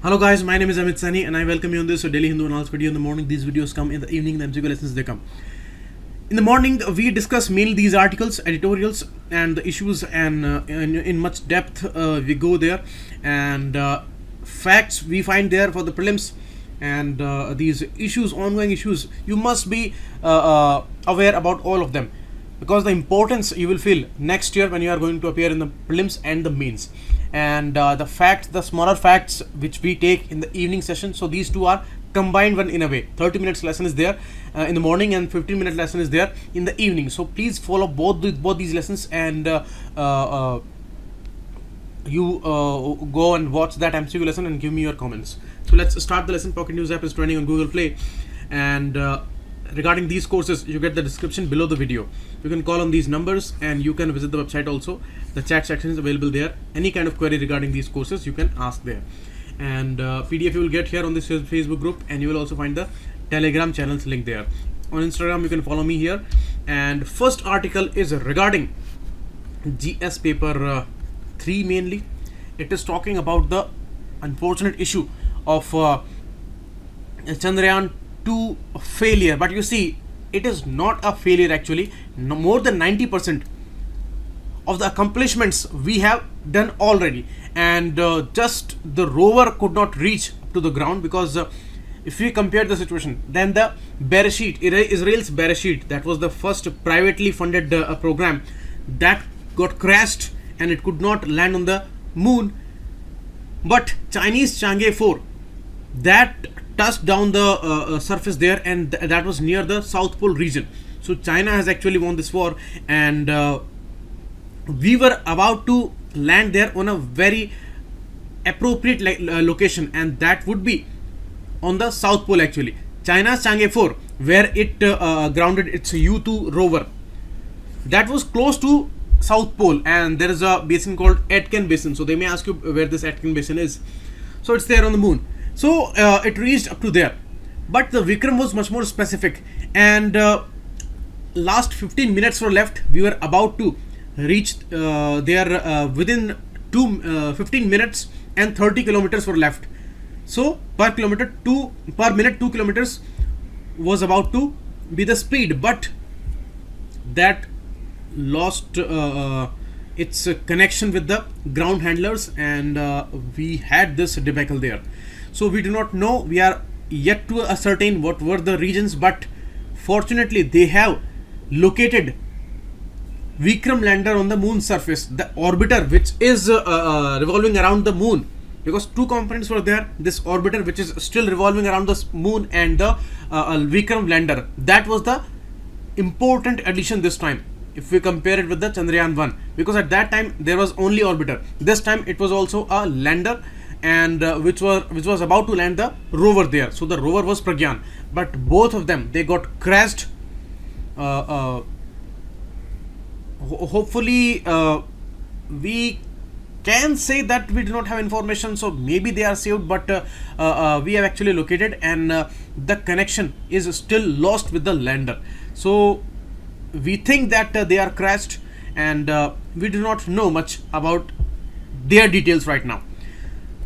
Hello guys, my name is Amit Sani and I welcome you on this Daily Hindu Analysis video. In the morning, these videos come. In the evening, the MCQ lessons they come. In the morning, we discuss mainly these articles, editorials, and the issues, and in much depth we go there, and facts we find there for the prelims, and these issues, ongoing issues. You must be aware about all of them, because the importance you will feel next year when you are going to appear in the prelims and the mains. And the smaller facts which we take in the evening session, so these two are combined one in a way. 30 minutes lesson is there in the morning and 15-minute lesson is there in the evening. So please follow both these lessons, and you go and watch that MCQ lesson and give me your comments. So let's start the lesson. Pocket News app is trending on Google Play, and regarding these courses, you get the description below the video. You can call on these numbers and you can visit the website also. The chat section is available there. Any kind of query regarding these courses you can ask there. And PDF you will get here on this Facebook group, and you will also find the Telegram channels link there. On Instagram you can follow me here. And first article is regarding GS paper 3 mainly. It is talking about the unfortunate issue of Chandrayaan 2 failure. But you see, it is not a failure actually. No, more than 90% of the accomplishments we have done already, and just the rover could not reach to the ground, because if we compare the situation, then the Bereshit, Israel's Bereshit, that was the first privately funded program, that got crashed and it could not land on the moon. But Chinese Chang'e 4, that touched down the surface there, and that was near the South Pole region. So China has actually won this war, and we were about to land there on a very appropriate location, and that would be on the South Pole actually. China's Chang'e 4, where it grounded its U2 rover, that was close to South Pole, and there is a basin called Aitken Basin. So they may ask you where this Aitken Basin is. So it's there on the moon. So it reached up to there, but the Vikram was much more specific, and last 15 minutes were left. We were about to reach there within 15 minutes, and 30 kilometers were left. So per minute 2 kilometers was about to be the speed, but that lost its connection with the ground handlers, and we had this debacle there. So we do not know, we are yet to ascertain what were the regions, but fortunately they have located Vikram lander on the moon surface, the orbiter which is revolving around the moon, because two components were there, this orbiter which is still revolving around the moon, and the Vikram lander. That was the important addition this time if we compare it with the Chandrayaan 1, because at that time there was only orbiter. This time it was also a lander, and which was about to land the rover there. So the rover was Pragyan, but both of them, they got crashed. Hopefully we can say that we do not have information, so maybe they are saved, but we have actually located, and the connection is still lost with the lander. So we think that they are crashed, and we do not know much about their details right now.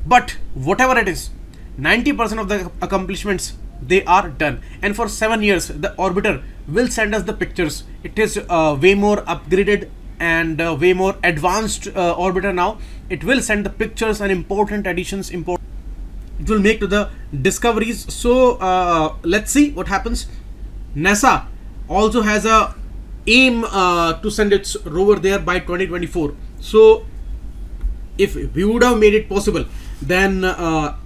But whatever it is, 90% of the accomplishments, they are done, and for 7 years the orbiter will send us the pictures. It is way more upgraded and way more advanced orbiter now. It will send the pictures and important additions, it will make to the discoveries. So let's see what happens. NASA also has a aim to send its rover there by 2024. So if we would have made it possible, then a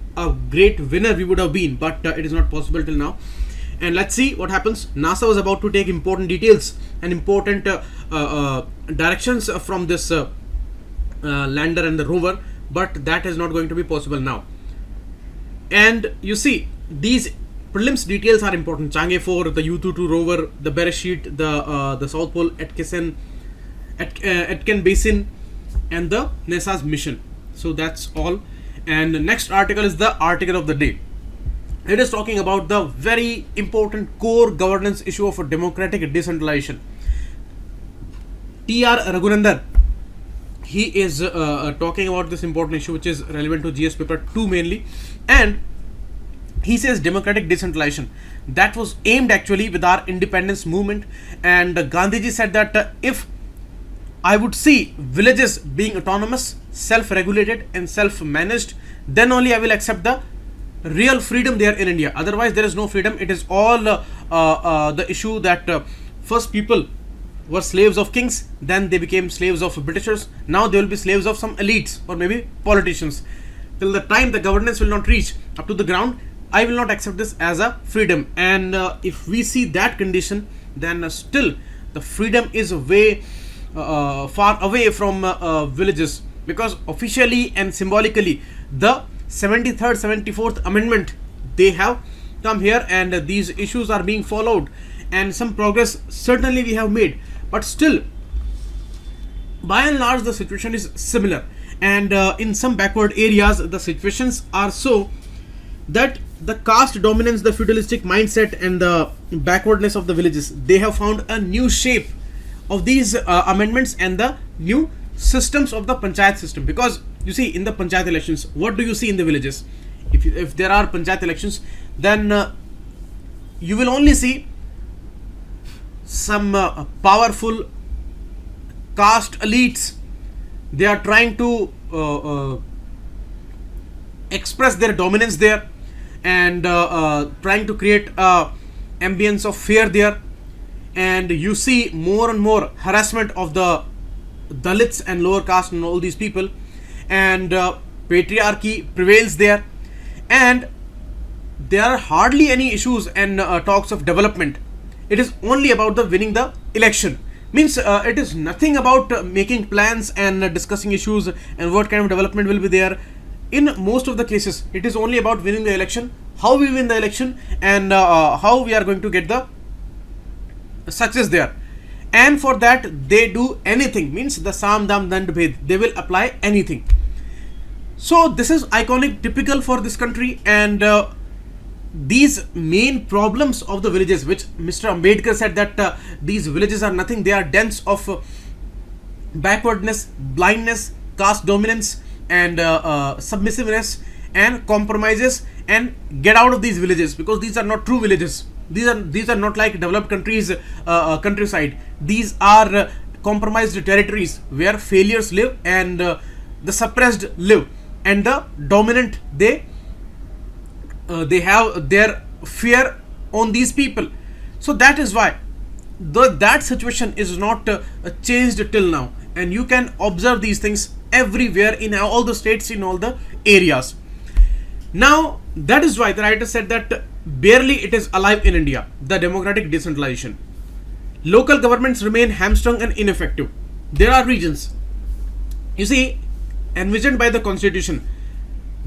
great winner we would have been, but it is not possible till now. And let's see what happens. NASA was about to take important details and important directions from this lander and the rover, but that is not going to be possible now. And you see, these prelims details are important. Chang'e 4, the U2 rover, the Bereshit, the South Pole, Aitken Basin, and the NASA's mission. So that's all. And the next article is the article of the day. It is talking about the very important core governance issue of a democratic decentralization. T.R. Raghunandan, he is talking about this important issue which is relevant to GS paper 2 mainly, and he says democratic decentralization that was aimed actually with our independence movement. And Gandhiji said that if I would see villages being autonomous, self-regulated and self-managed, then only I will accept the real freedom there in India. Otherwise there is no freedom. It is all the issue that first people were slaves of kings, then they became slaves of Britishers, now they will be slaves of some elites or maybe politicians. Till the time the governance will not reach up to the ground, I will not accept this as a freedom. And if we see that condition, then still the freedom is way far away from villages, because officially and symbolically the 73rd 74th amendment they have come here, and these issues are being followed, and some progress certainly we have made, but still by and large the situation is similar. And in some backward areas the situations are so that the caste dominance, the feudalistic mindset and the backwardness of the villages, they have found a new shape of these amendments and the new systems of the panchayat system. Because you see, in the panchayat elections, what do you see in the villages? If there are panchayat elections, then you will only see some powerful caste elites. They are trying to express their dominance there, and trying to create a ambience of fear there. And you see more and more harassment of the Dalits and lower caste and all these people, and patriarchy prevails there, and there are hardly any issues and talks of development. It is only about the winning the election. Means it is nothing about making plans and discussing issues and what kind of development will be there. In most of the cases it is only about winning the election, how we win the election, and how we are going to get the success there. And for that they do anything. Means the Sam Dam Dand Bhed, they will apply anything. So this is iconic, typical for this country. And these main problems of the villages, which Mr. Ambedkar said that these villages are nothing, they are dens of backwardness, blindness, caste dominance and submissiveness and compromises, and get out of these villages, because these are not true villages. These are not like developed countries countryside. These are compromised territories where failures live and the suppressed live, and the dominant they have their fear on these people. So that is why that situation is not changed till now, and you can observe these things everywhere in all the states, in all the areas. Now that is why the writer said that barely it is alive in India, the democratic decentralization. Local governments remain hamstrung and ineffective. There are regions, you see, envisioned by the constitution.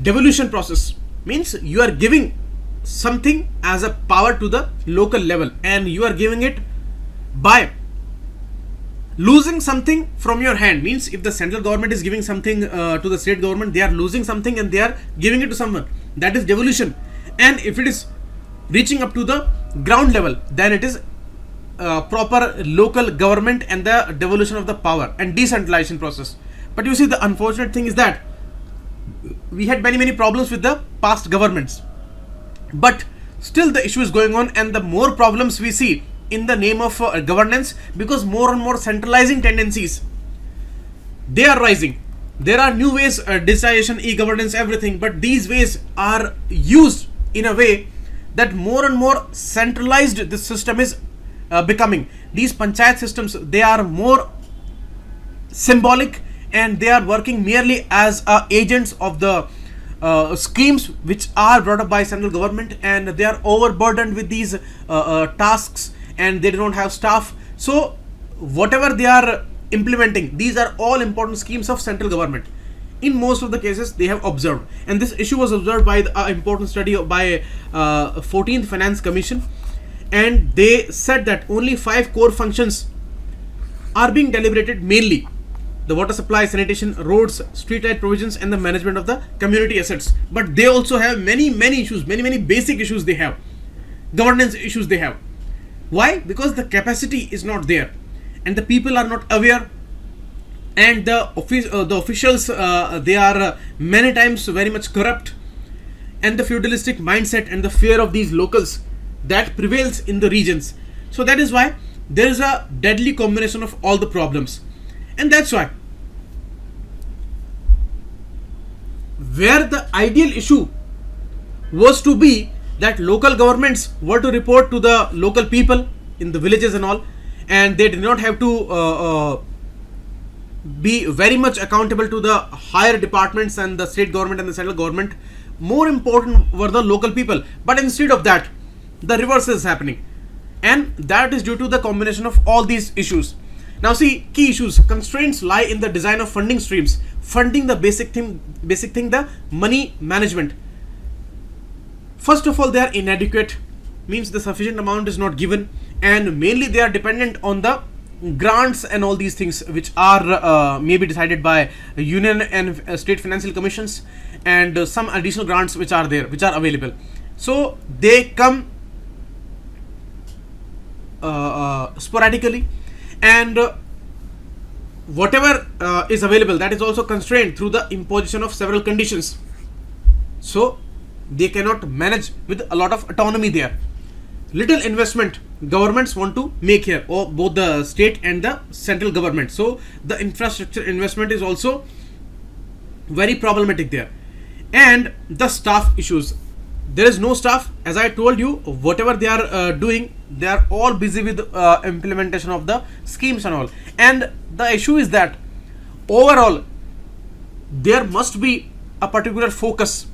Devolution process means you are giving something as a power to the local level, and you are giving it by losing something from your hand. Means if the central government is giving something to the state government, they are losing something and they are giving it to someone. That is devolution. And if it is reaching up to the ground level, then it is proper local government and the devolution of the power and decentralization process. But you see, the unfortunate thing is that we had many problems with the past governments, but still the issue is going on, and the more problems we see in the name of governance, because more and more centralizing tendencies they are rising. There are new ways, digitization, e-governance, everything, but these ways are used in a way that more and more centralized this system is becoming. These panchayat systems, they are more symbolic, and they are working merely as agents of the schemes which are brought up by central government, and they are overburdened with these tasks, and they do not have staff. So whatever they are implementing, these are all important schemes of central government. In most of the cases they have observed, and this issue was observed by the important study by 14th Finance Commission, and they said that only 5 core functions are being deliberated, mainly the water supply, sanitation, roads, street light provisions, and the management of the community assets. But they also have many issues, many basic issues they have, governance issues they have. Why? Because the capacity is not there, and the people are not aware, and the officials, they are many times very much corrupt, and the feudalistic mindset and the fear of these locals that prevails in the regions. So that is why there is a deadly combination of all the problems, and that's why where the ideal issue was to be that local governments were to report to the local people in the villages and all, and they did not have to be very much accountable to the higher departments and the state government and the central government. More important were the local people, but instead of that, the reverse is happening, and that is due to the combination of all these issues. Now see, key issues: constraints lie in the design of funding streams, funding the basic thing, the money management. First of all, they are inadequate, means the sufficient amount is not given, and mainly they are dependent on the grants and all these things, which are maybe decided by union and state financial commissions, and some additional grants which are there, which are available. So they come sporadically, and whatever is available, that is also constrained through the imposition of several conditions. So they cannot manage with a lot of autonomy there. Little investment governments want to make here, or both the state and the central government. So the infrastructure investment is also very problematic there. And the staff issues, there is no staff. As I told you, whatever they are doing, they are all busy with implementation of the schemes and all. And the issue is that overall there must be a particular focus.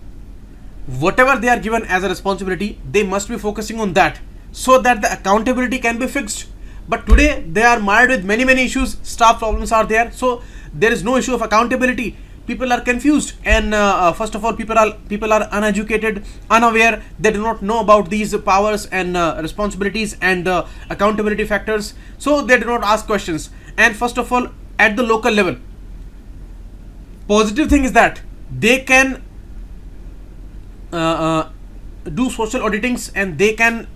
Whatever they are given as a responsibility, they must be focusing on that, so that the accountability can be fixed. But today they are mired with many issues. Staff problems are there, so there is no issue of accountability. People are confused, and first of all, people are uneducated, unaware. They do not know about these powers and responsibilities and accountability factors, so they do not ask questions. And first of all, at the local level, positive thing is that they can do social auditings, and they can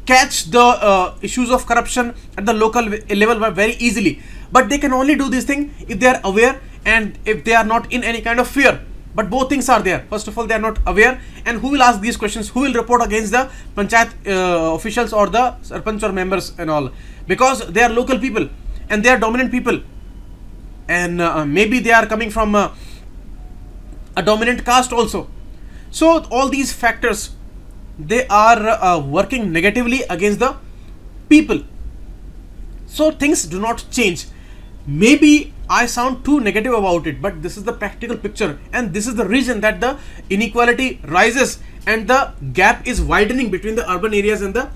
catch the issues of corruption at the local level very easily. But they can only do this thing if they are aware and if they are not in any kind of fear. But both things are there. First of all, they are not aware, and who will ask these questions? Who will report against the panchayat officials or the sarpanch or members and all? Because they are local people and they are dominant people, and maybe they are coming from a dominant caste also. So all these factors, they are working negatively against the people. So things do not change. Maybe I sound too negative about it, but this is the practical picture, and this is the reason that the inequality rises and the gap is widening between the urban areas and the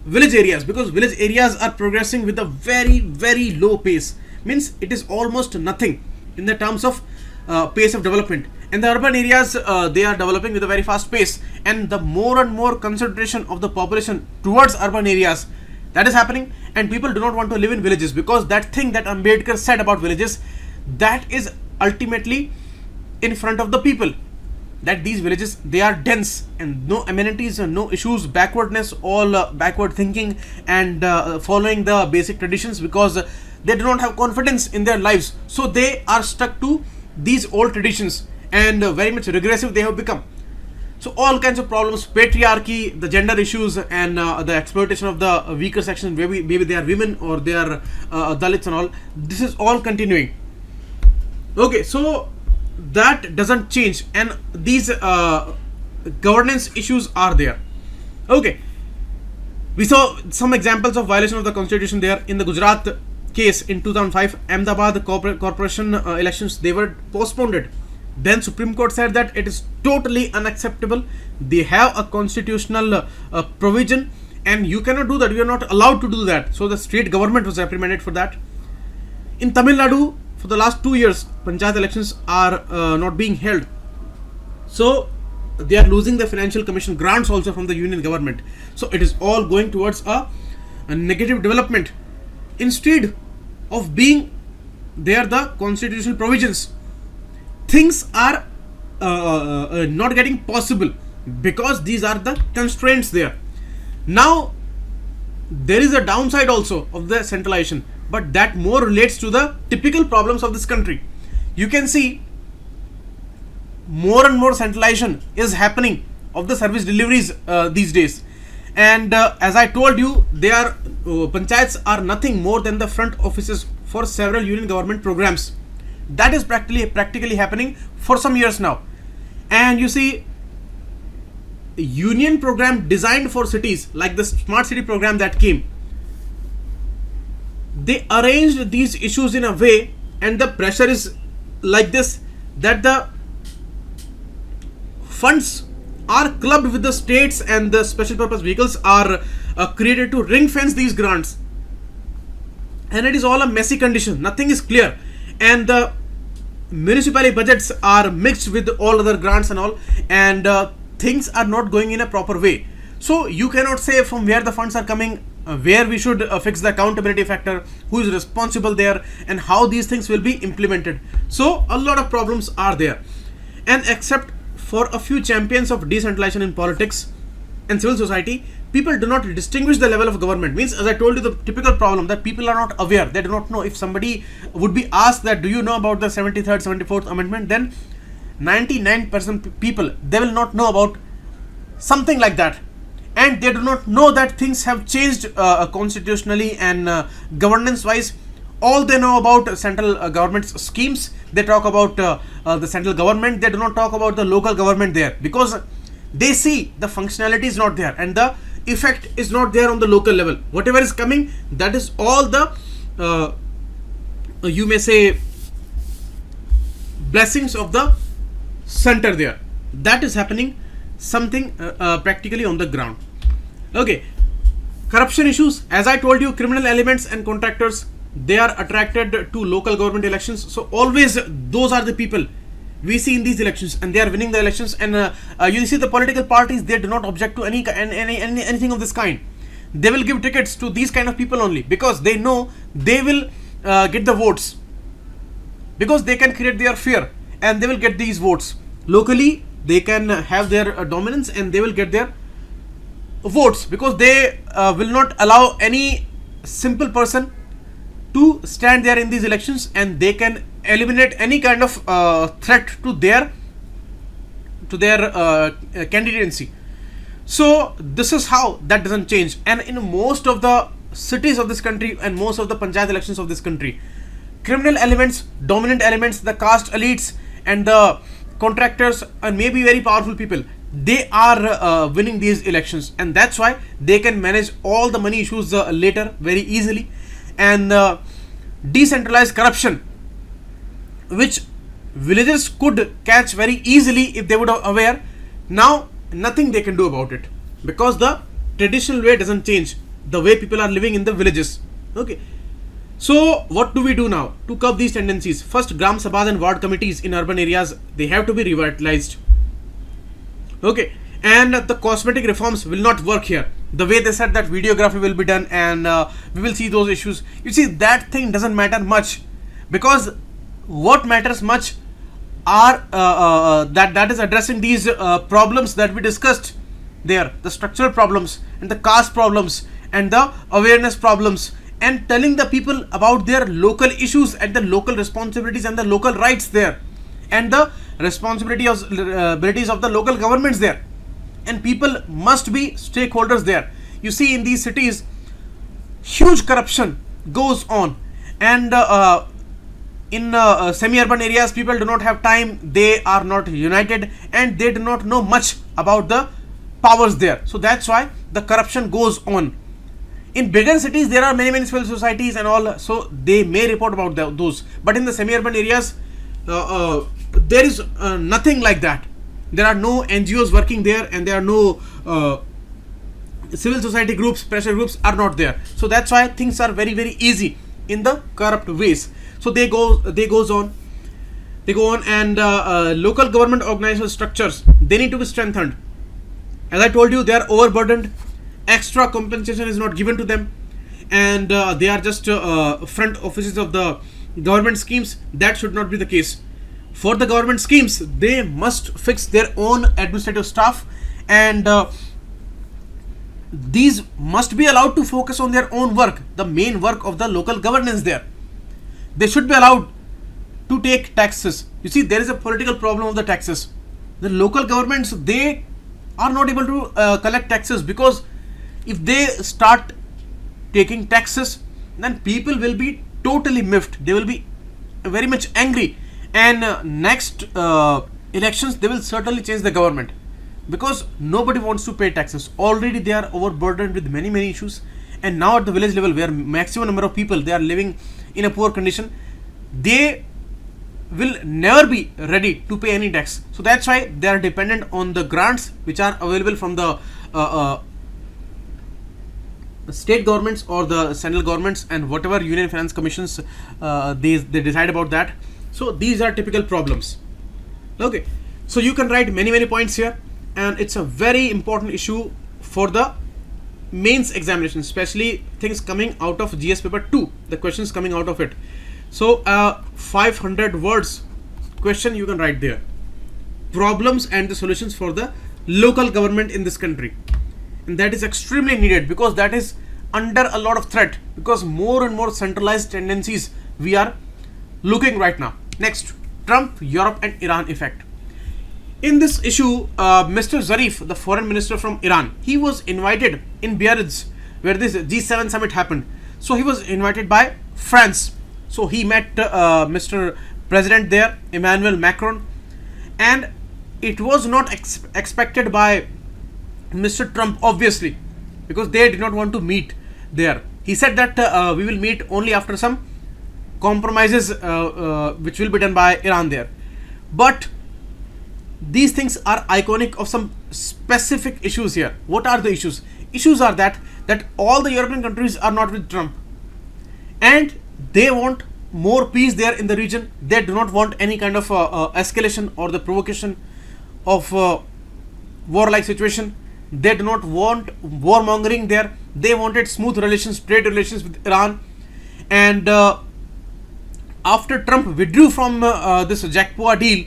village areas, because village areas are progressing with a very low pace. Means it is almost nothing in the terms of pace of development, and the urban areas, they are developing with a very fast pace, and the more and more concentration of the population towards urban areas, that is happening. And people do not want to live in villages, because that thing that Ambedkar said about villages, that is ultimately in front of the people, that these villages, they are dense and no amenities and no issues, backwardness, all backward thinking and following the basic traditions, because they do not have confidence in their lives. So they are stuck to these old traditions, and very much regressive they have become. So all kinds of problems, patriarchy, the gender issues, and the exploitation of the weaker sections, maybe they are women or they are Dalits and all. This is all continuing. Okay, so that doesn't change, and these governance issues are there. Okay, we saw some examples of violation of the constitution there in the Gujarat case in 2005. Ahmedabad corporation elections, they were postponed. Then Supreme Court said that it is totally unacceptable. They have a constitutional provision, and you cannot do that. You are not allowed to do that. So the state government was reprimanded for that. In Tamil Nadu, for the last 2 years, panchayat elections are not being held. So they are losing the financial commission grants also from the union government. So it is all going towards a negative development. Instead of being there the constitutional provisions, things are not getting possible, because these are the constraints there. Now there is a downside also of the centralization. but that more relates to the typical problems of this country. You can see more and more centralization is happening of the service deliveries these days. And as I told you, they are panchayats are nothing more than the front offices for several union government programs. That is practically happening for some years now. And you see, union program designed for cities, like the smart city program that came, they arranged these issues in a way, and the pressure is like this, that the funds are clubbed with the states, and the special purpose vehicles are created to ring fence these grants, and it is all a messy condition. Nothing is clear, and the municipality budgets are mixed with all other grants and all, and things are not going in a proper way. So you cannot say from where the funds are coming, where we should fix the accountability factor, who is responsible there, and how these things will be implemented. So a lot of problems are there, and except for a few champions of decentralization in politics and civil society, people do not distinguish the level of government. Means, as I told you, the typical problem that people are not aware. They do not know. If somebody would be asked that, do you know about the 73rd, 74th amendment, then 99% people, they will not know about something like that, and they do not know that things have changed constitutionally and governance wise. All they know about central government schemes. They talk about the central government. They do not talk about the local government there, because they see the functionality is not there and the effect is not there on the local level. Whatever is coming, that is all the you may say blessings of the center there. That is happening something practically on the ground. Okay, corruption issues. As I told you, criminal elements and contractors, they are attracted to local government elections. So always those are the people we see in these elections, and they are winning the elections. And you see the political parties, they do not object to anything of this kind. They will give tickets to these kind of people only, because they know they will get the votes, because they can create their fear and they will get these votes. Locally they can have their dominance and they will get their votes, because they will not allow any simple person to stand there in these elections, and they can eliminate any kind of threat to their candidacy. So this is how that doesn't change. And in most of the cities of this country and most of the panchayat elections of this country, criminal elements, dominant elements, the caste elites and the contractors and maybe very powerful people, they are winning these elections, and that's why they can manage all the money issues later very easily. And decentralized corruption, which villagers could catch very easily if they would have aware, now nothing they can do about it, because the traditional way doesn't change, the way people are living in the villages. Okay, so what do we do now to curb these tendencies? First, gram sabhas and ward committees in urban areas, they have to be revitalized. Okay, and the cosmetic reforms will not work here. The way they said that videography will be done and we will see those issues, you see, that thing doesn't matter much, because what matters much are that is addressing these problems that we discussed there, the structural problems and the caste problems and the awareness problems, and telling the people about their local issues and the local responsibilities and the local rights there, and the responsibilities of the local governments there. And people must be stakeholders there. You see, in these cities, huge corruption goes on, and in semi-urban areas, people do not have time, they are not united, and they do not know much about the powers there. So that's why the corruption goes on. In bigger cities, there are many civil societies and all, so they may report about those. But in the semi-urban areas, there is nothing like that. There are no NGOs working there, and there are no civil society groups, pressure groups are not there. So that's why things are very easy in the corrupt ways. So they go on, and local government organizational structures, they need to be strengthened. As I told you, they are overburdened. Extra compensation is not given to them, and they are just front offices of the government schemes. That should not be the case. For the government schemes, they must fix their own administrative staff, and these must be allowed to focus on their own work, the main work of the local governance there. They should be allowed to take taxes. You see, there is a political problem of the taxes. The local governments, they are not able to collect taxes, because if they start taking taxes, then people will be totally miffed. They will be very much angry, and next elections they will certainly change the government, because nobody wants to pay taxes. Already they are overburdened with many issues, and now at the village level, where maximum number of people they are living in a poor condition, they will never be ready to pay any tax. So that's why they are dependent on the grants which are available from the state governments or the central governments, and whatever union finance commissions they decide about that. So these are typical problems. Okay, so you can write many points here, and it's a very important issue for the mains examination, especially things coming out of GS paper 2, the questions coming out of it. So 500 words question you can write there. Problems and the solutions for the local government in this country, and that is extremely needed, because that is under a lot of threat, because more and more centralized tendencies we are looking right now. Next, Trump, Europe and Iran effect. In this issue, Mr. Zarif, the foreign minister from Iran, he was invited in Biarritz, where this G7 summit happened. So he was invited by France. So he met Mr. President there, Emmanuel Macron, and it was not expected by Mr. Trump, obviously, because they did not want to meet there. He said that we will meet only after some compromises which will be done by Iran there. But these things are iconic of some specific issues here. What are the issues? Issues are that all the European countries are not with Trump, and they want more peace there in the region. They do not want any kind of escalation or the provocation of war-like situation. They do not want warmongering there. They wanted smooth relations, trade relations with Iran. And after Trump withdrew from this JACPOA deal,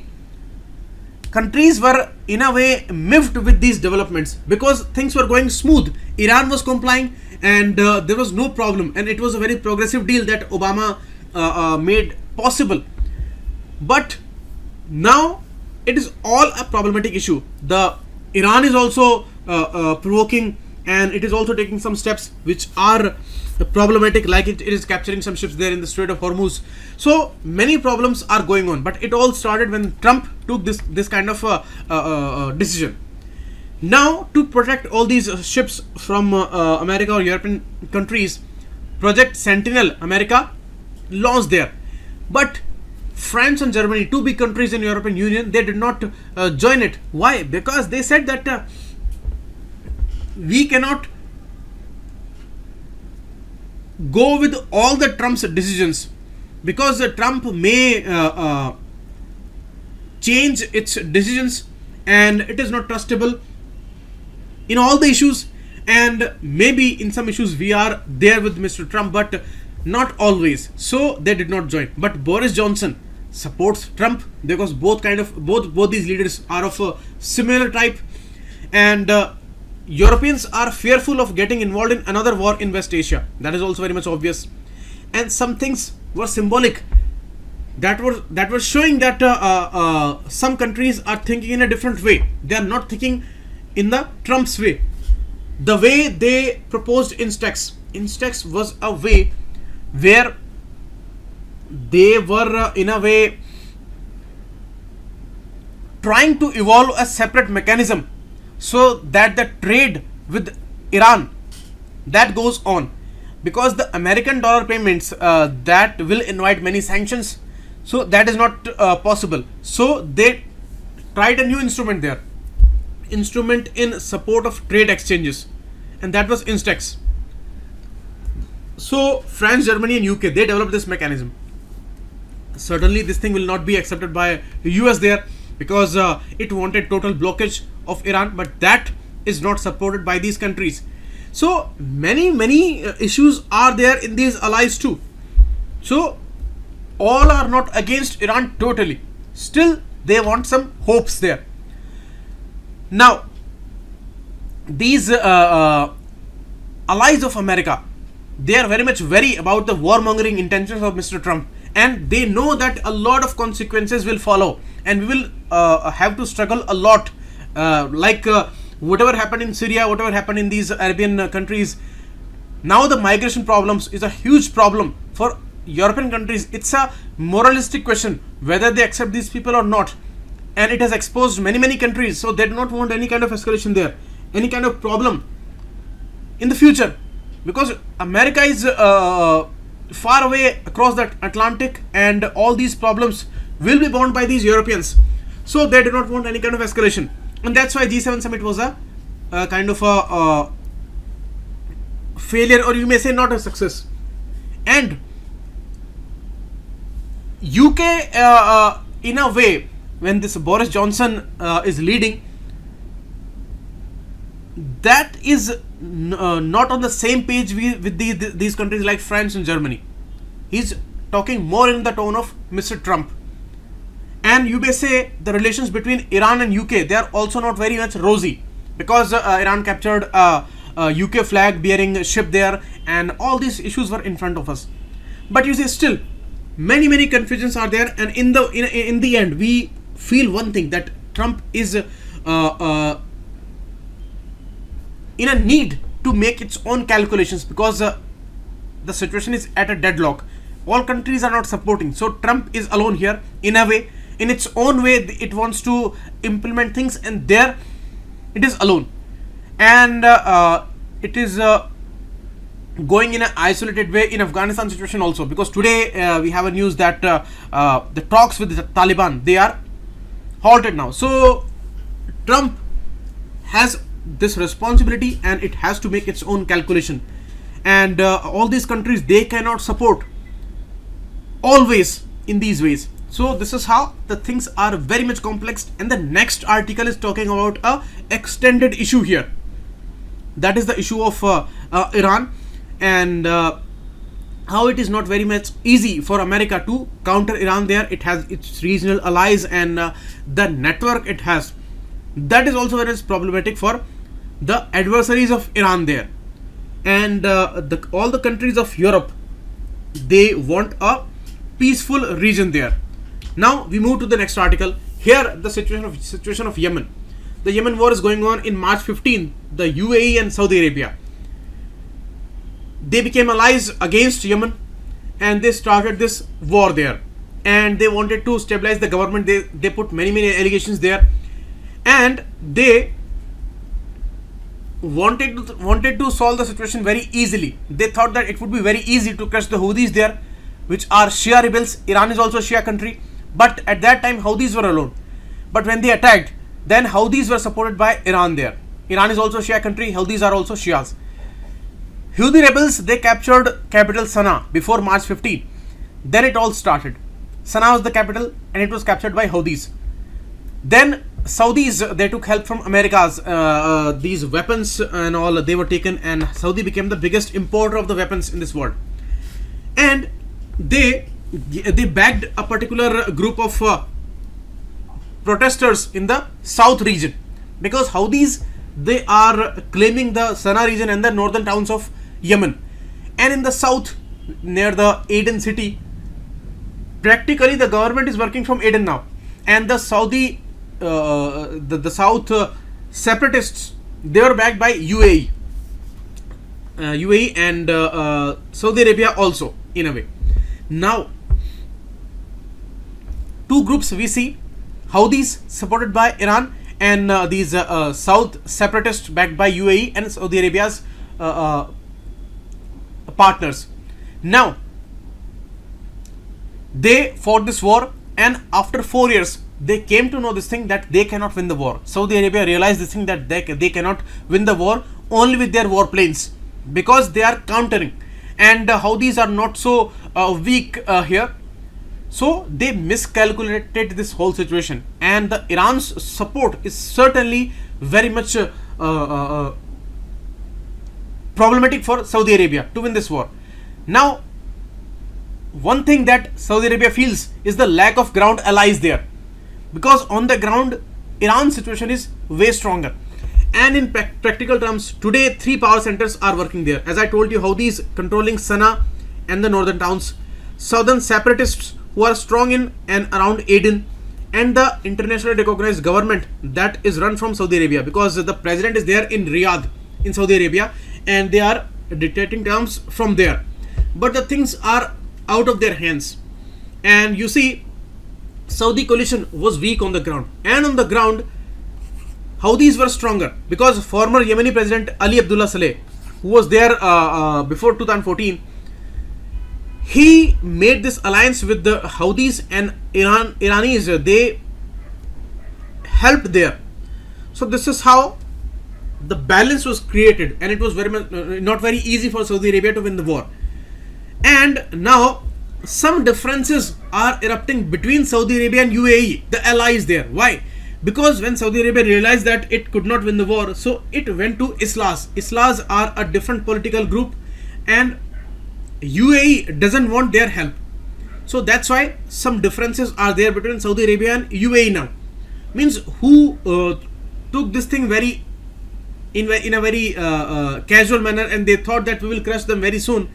countries were in a way miffed with these developments, because things were going smooth. Iran was complying, and there was no problem, and it was a very progressive deal that Obama made possible. But now it is all a problematic issue. The Iran is also provoking, and it is also taking some steps which are problematic, like it is capturing some ships there in the Strait of Hormuz. So many problems are going on, but it all started when Trump took this kind of decision. Now, to protect all these ships from America or European countries, Project Sentinel America launched there. But France and Germany, two big countries in European Union, they did not join it. Why? Because they said that we cannot go with all the Trump's decisions, because Trump may change its decisions, and it is not trustable in all the issues. And maybe in some issues we are there with Mr. Trump, but not always. So they did not join. But Boris Johnson supports Trump, because both these leaders are of a similar type, and Europeans are fearful of getting involved in another war in West Asia. That is also very much obvious. And some things were symbolic, that were showing that some countries are thinking in a different way. They are not thinking in the Trump's way. The way they proposed Instex was a way where they were in a way trying to evolve a separate mechanism, so that the trade with Iran that goes on, because the American dollar payments that will invite many sanctions, so that is not possible. So they tried a new instrument in support of trade exchanges, and that was Instex. So France, Germany and UK, they developed this mechanism. Certainly this thing will not be accepted by the US there, because it wanted total blockage of Iran, but that is not supported by these countries. So many issues are there in these allies too. So all are not against Iran totally. Still they want some hopes there. Now these allies of America, they are very much worried about the warmongering intentions of Mr. Trump, and they know that a lot of consequences will follow, and we will have to struggle a lot, whatever happened in Syria, whatever happened in these Arabian countries. Now the migration problems is a huge problem for European countries. It's a moralistic question whether they accept these people or not, and it has exposed many countries, so they do not want any kind of escalation there, any kind of problem in the future, because America is far away across the Atlantic, and all these problems will be borne by these Europeans, so they do not want any kind of escalation. And that's why G7 summit was a kind of a failure, or you may say not a success. And UK, in a way, when this Boris Johnson is leading, that is not on the same page with these countries like France and Germany. He's talking more in the tone of Mr. Trump. And you may say the relations between Iran and UK, they are also not very much rosy, because Iran captured a UK flag bearing ship there, and all these issues were in front of us. But you see, still many confusions are there, and in the end we feel one thing, that Trump is in a need to make its own calculations, because the situation is at a deadlock. All countries are not supporting, so Trump is alone here in a way. In its own way, it wants to implement things, and there it is alone, and it is going in an isolated way in Afghanistan situation also, because today we have a news that the talks with the Taliban, they are halted now. So Trump has this responsibility, and it has to make its own calculation, and all these countries, they cannot support always in these ways. So this is how the things are very much complex, and the next article is talking about a extended issue here. That is the issue of Iran, and how it is not very much easy for America to counter Iran there. It has its regional allies, and the network it has, that is also very problematic for the adversaries of Iran there. And all the countries of Europe, they want a peaceful region there. Now we move to the next article. Here the situation of Yemen. The Yemen war is going on. In March 15, the UAE and Saudi Arabia, they became allies against Yemen, and they started this war there, and they wanted to stabilize the government. They put many allegations there, and they wanted to solve the situation very easily. They thought that it would be very easy to crush the Houthis there, which are Shia rebels. Iran is also a Shia country, but at that time Houthis were alone. But when they attacked, then Houthis were supported by Iran there. Iran is also a Shia country, Houthis are also Shias. Houthi rebels, they captured capital Sana'a before March 15. Then it all started. Sana'a was the capital, and it was captured by Houthis. Then Saudis, they took help from America's, these weapons and all, they were taken, and Saudi became the biggest importer of the weapons in this world. And they backed a particular group of protesters in the south region, because Houthis, they are claiming the Sana'a region and the northern towns of Yemen. And in the south, near the Aden city, practically the government is working from Aden now, and the Saudi the south separatists, they were backed by UAE and Saudi Arabia also, in a way. Now two groups we see: Houthis supported by Iran, and these south separatists backed by UAE and Saudi Arabia's partners. Now they fought this war, and after 4 years they came to know this thing, that they cannot win the war. Saudi Arabia realized this thing, that they cannot win the war only with their warplanes, because they are countering, and Houthis are not so weak here. So they miscalculated this whole situation, and the Iran's support is certainly very much problematic for Saudi Arabia to win this war. Now, one thing that Saudi Arabia feels is the lack of ground allies there, because on the ground Iran's situation is way stronger, And in practical terms, today 3 power centers are working there. As I told you, Houthis controlling Sana'a and the northern towns, southern separatists who are strong in and around Aden, and the internationally recognized government that is run from Saudi Arabia, because the president is there in Riyadh in Saudi Arabia, and they are dictating terms from there. But the things are out of their hands, and you see, Saudi coalition was weak on the ground, and on the ground Houthis were stronger, because former Yemeni President Ali Abdullah Saleh, who was there before 2014, he made this alliance with the Houthis, and Iranis, they helped there. So this is how the balance was created, and it was very much not very easy for Saudi Arabia to win the war. And now some differences are erupting between Saudi Arabia and UAE, the allies there. Why? Because when Saudi Arabia realized that it could not win the war, so it went to Islahs. Islahs are a different political group, and UAE doesn't want their help. So that's why some differences are there between Saudi Arabia and UAE now. Means who took this thing very in a very casual manner, and they thought that we will crush them very soon.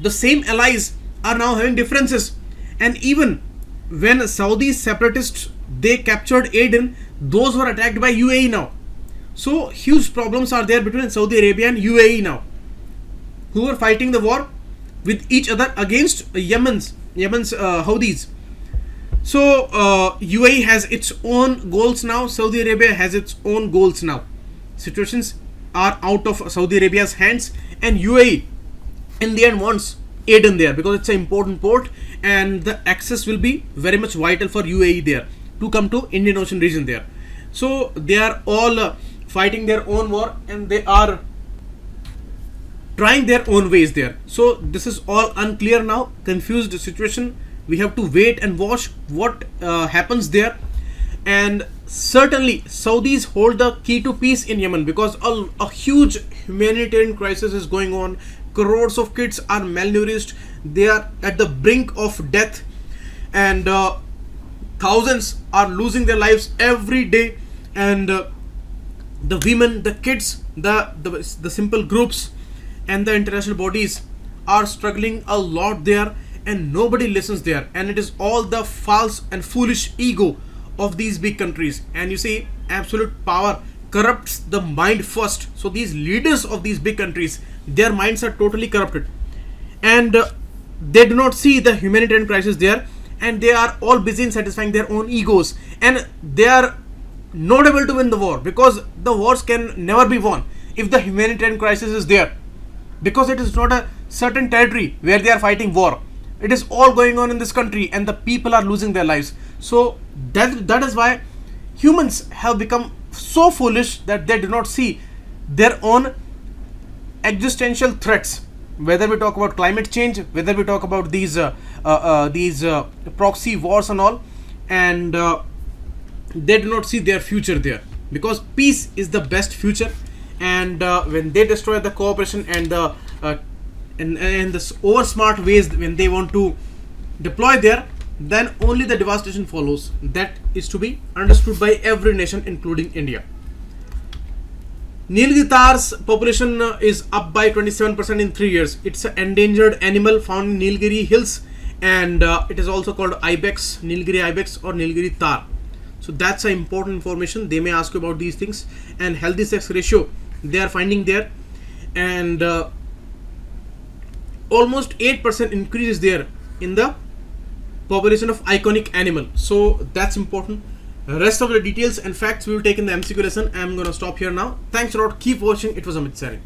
The same allies are now having differences, and even when Saudi separatists, they captured Aden, those were attacked by UAE now. So huge problems are there between Saudi Arabia and UAE now, who are fighting the war with each other against Yemen's Houthis. So UAE has its own goals now, Saudi Arabia has its own goals now. Situations are out of Saudi Arabia's hands, and UAE in the end wants Aden there, because it's an important port, and the access will be very much vital for UAE there to come to Indian Ocean region there. So they are all fighting their own war, and they are trying their own ways there. So this is all unclear now, confused situation. We have to wait and watch what happens there. And certainly Saudis hold the key to peace in Yemen, because a huge humanitarian crisis is going on. Crores of kids are malnourished, they are at the brink of death, and thousands are losing their lives every day. And the women, the kids, the simple groups and the international bodies are struggling a lot there, and nobody listens there. And it is all the false and foolish ego of these big countries. And you see, absolute power corrupts the mind first. So these leaders of these big countries, their minds are totally corrupted, and they do not see the humanitarian crisis there, and they are all busy in satisfying their own egos, and they are not able to win the war, because the wars can never be won if the humanitarian crisis is there, because it is not a certain territory where they are fighting war. It is all going on in this country, and the people are losing their lives. So that is why humans have become so foolish that they do not see their own existential threats, whether we talk about climate change, whether we talk about these proxy wars and all, and they do not see their future there, because peace is the best future. And when they destroy the cooperation and the and this over smart ways, when they want to deploy there, then only the devastation follows. That is to be understood by every nation, including India. Nilgiri tar's population is up by 27% in 3 years. It's an endangered animal found in Nilgiri hills, and it is also called ibex, Nilgiri ibex or Nilgiri tar. So that's an important information. They may ask you about these things. And healthy sex ratio they are finding there, and almost 8% increase is there in the population of iconic animal. So that's important. Rest of the details and facts we will take in the MCQ lesson. I'm gonna stop here now. Thanks a lot. Keep watching. It was Amit Sari.